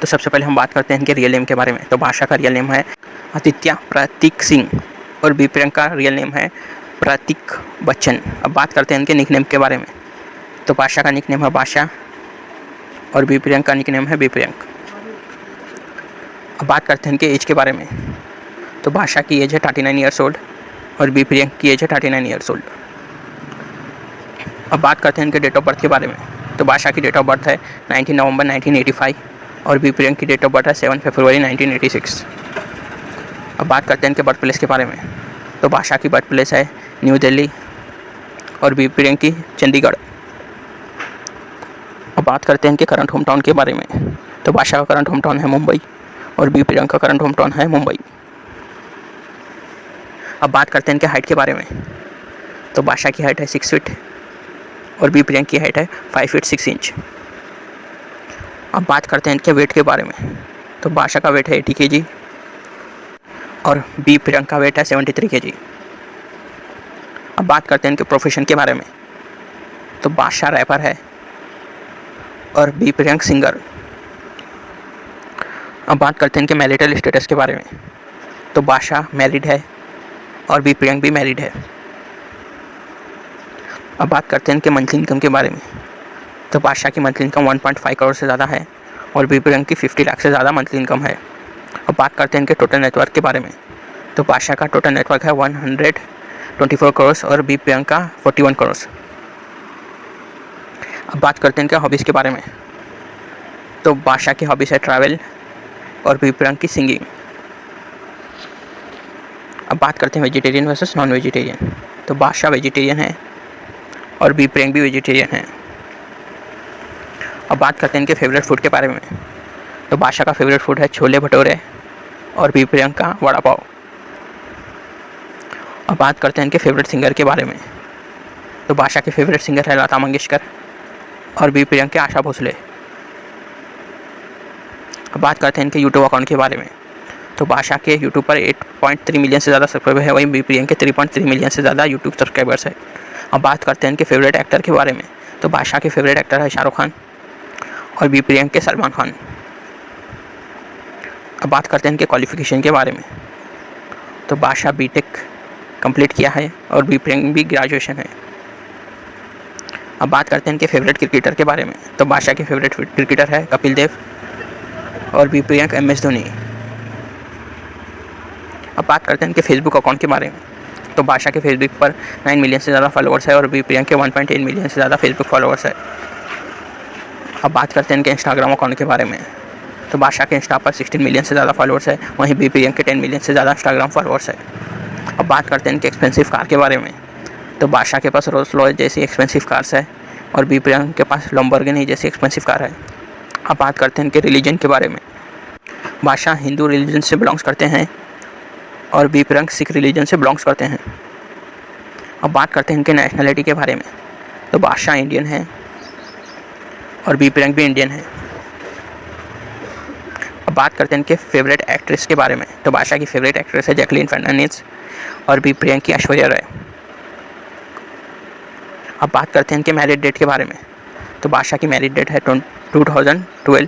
तो सबसे पहले हम बात करते हैं इनके रियल नेम के बारे में। तो बादशाह का रियल नेम है आदित्य प्रतीक सिंह और बी प्रियंक का रियल नेम है प्रतीक बच्चन। अब बात करते हैं इनके निक नेम के बारे में। तो बादशाह का निक नेम है बादशाह और बी प्रियंक का निक नेम है बी प्रियंक। अब बात करते हैं इनके एज के बारे में। तो बादशाह की एज है 39 ईयर्स ओल्ड और बी प्रियंक की एज है 39 ईयर्स ओल्ड। अब बात करते हैं इनके डेट ऑफ बर्थ के बारे में। तो बादशाह की डेट ऑफ बर्थ है 19 नवंबर 1985 और बी प्रियंक की डेट ऑफ बर्थ है 7 फरवरी 1986। अब बात करते हैं इनके बर्थ प्लेस के बारे में। तो बादशाह की बर्थ प्लेस है न्यू दिल्ली और बी प्रियंक की चंडीगढ़। अब बात करते हैं इनके करंट होम टाउन के बारे में। तो बादशाह का करंट होम टाउन है मुंबई और बी प्रियंक का करंट होम टाउन है मुंबई। अब बात करते हैं इनके हाइट के बारे में। तो बादशाह की हाइट है 6 फीट और बी प्रियंक की हाइट है 5 फीट 6 इंच। अब बात करते हैं इनके वेट के बारे में। तो बादशाह का वेट है 80 kg और बी प्रियंक का वेट है 73 kg। अब बात करते हैं इनके प्रोफेशन के बारे में। तो बादशाह रैपर है और बी प्रियंक सिंगर। अब बात करते हैं इनके मैरिटल स्टेटस के बारे में। तो बादशाह मैरिड है और बी प्रियंक भी मैरिड है। अब बात करते हैं इनके मंथली इनकम के बारे में। तो बादशाह की मंथली इनकम 1.5 करोड़ से ज़्यादा है और बी प्रियंक की 50 लाख से ज़्यादा मंथली इनकम है। अब बात करते हैं इनके टोटल नेटवर्क के बारे में। तो बादशाह का टोटल नेटवर्क है 124 करोड़ और बी प्रियंक का 41 करोड़। अब बात करते हैं इनके हॉबीज़ के बारे में। तो बादशाह की हॉबीज़ है ट्रैवल और बी प्रियंक की सिंगिंग। अब बात करते हैं वेजिटेरियन वर्सेस नॉन वेजिटेरियन। तो बादशाह वेजिटेरियन है और बी प्रियंक भी वेजिटेरियन है। अब बात करते हैं इनके फेवरेट फूड के बारे में। तो बादशाह का फेवरेट फूड है छोले भटूरे और बी प्रियंक का वड़ा पाव। अब बात करते हैं इनके फेवरेट सिंगर के बारे में। तो बादशाह के फेवरेट सिंगर है लता मंगेशकर और बी प्रियंक के आशा भोसले। अब बात करते हैं इनके यूट्यूब अकाउंट के बारे में। तो बादशाह के यूट्यूब पर 8.3 मिलियन से ज़्यादा सब्सक्राइबर है, वहीं बी प्रियंक के 3.3 मिलियन से ज़्यादा यूट्यूब सब्सक्राइबर्स है। अब बात करते हैं इनके फेवरेट एक्टर के बारे में। तो बादशाह के फेवरेट एक्टर है शाहरुख खान और बी प्रियंक के सलमान खान। अब बात करते हैं इनके क्वालिफिकेशन के बारे में। तो बादशाह बीटेक कंप्लीट किया है और बी प्रियंक भी ग्रेजुएशन है। अब बात करते हैं इनके फेवरेट क्रिकेटर के बारे में। तो बादशाह के फेवरेट क्रिकेटर है कपिल देव और बी प्रियंक MS धोनी। अब बात करते हैं इनके फेसबुक अकाउंट के बारे में। तो बादशाह के फेसबुक पर 9 मिलियन से ज़्यादा फॉलोअर्स है और बी प्रियंक के 1.8 मिलियन से ज़्यादा फेसबुक फॉलोअर्स है। अब बात करते हैं इनके इंस्टाग्राम अकाउंट के बारे में। तो बादशाह के इंस्टा पर 16 मिलियन से ज़्यादा फॉलोअर्स है, वहीं बी प्रियंक के 10 मिलियन से ज़्यादा इंस्टाग्राम फॉलोअर्स है। अब बात करते हैं इनके एक्सपेंसिव कार के बारे में। तो बादशाह के पास रोल्स रॉयस जैसी एक्सपेंसिव कार्स है और बी प्रियंक के पास लैम्बोर्गिनी जैसी एक्सपेंसिव कार है। अब बात करते हैं इनके रिलीजन के बारे में। बादशाह हिंदू रिलीजन से बिलोंग्स करते हैं और बी प्रियंक सिख रिलीजन से बिलोंग्स करते हैं। अब बात करते हैं इनके नेशनलिटी के बारे में। तो बादशाह इंडियन है और बी प्रियंक भी इंडियन है। अब बात करते हैं इनके फेवरेट एक्ट्रेस के बारे में। तो बादशाह की फेवरेट एक्ट्रेस है जैकलीन फर्नांडिस और बी प्रियंक की ऐश्वर्या राय। अब बात करते हैं इनके मैरिड डेट के बारे में। तो बादशाह की मैरिड डेट है 2012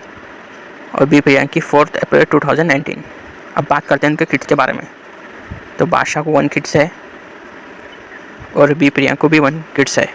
और बी प्रियंक की 4 अप्रैल 2019। अब बात करते हैं इनके किड्स के बारे में। तो बादशाह को 1 किड्स है और बी प्रियंक को भी 1 किड्स है।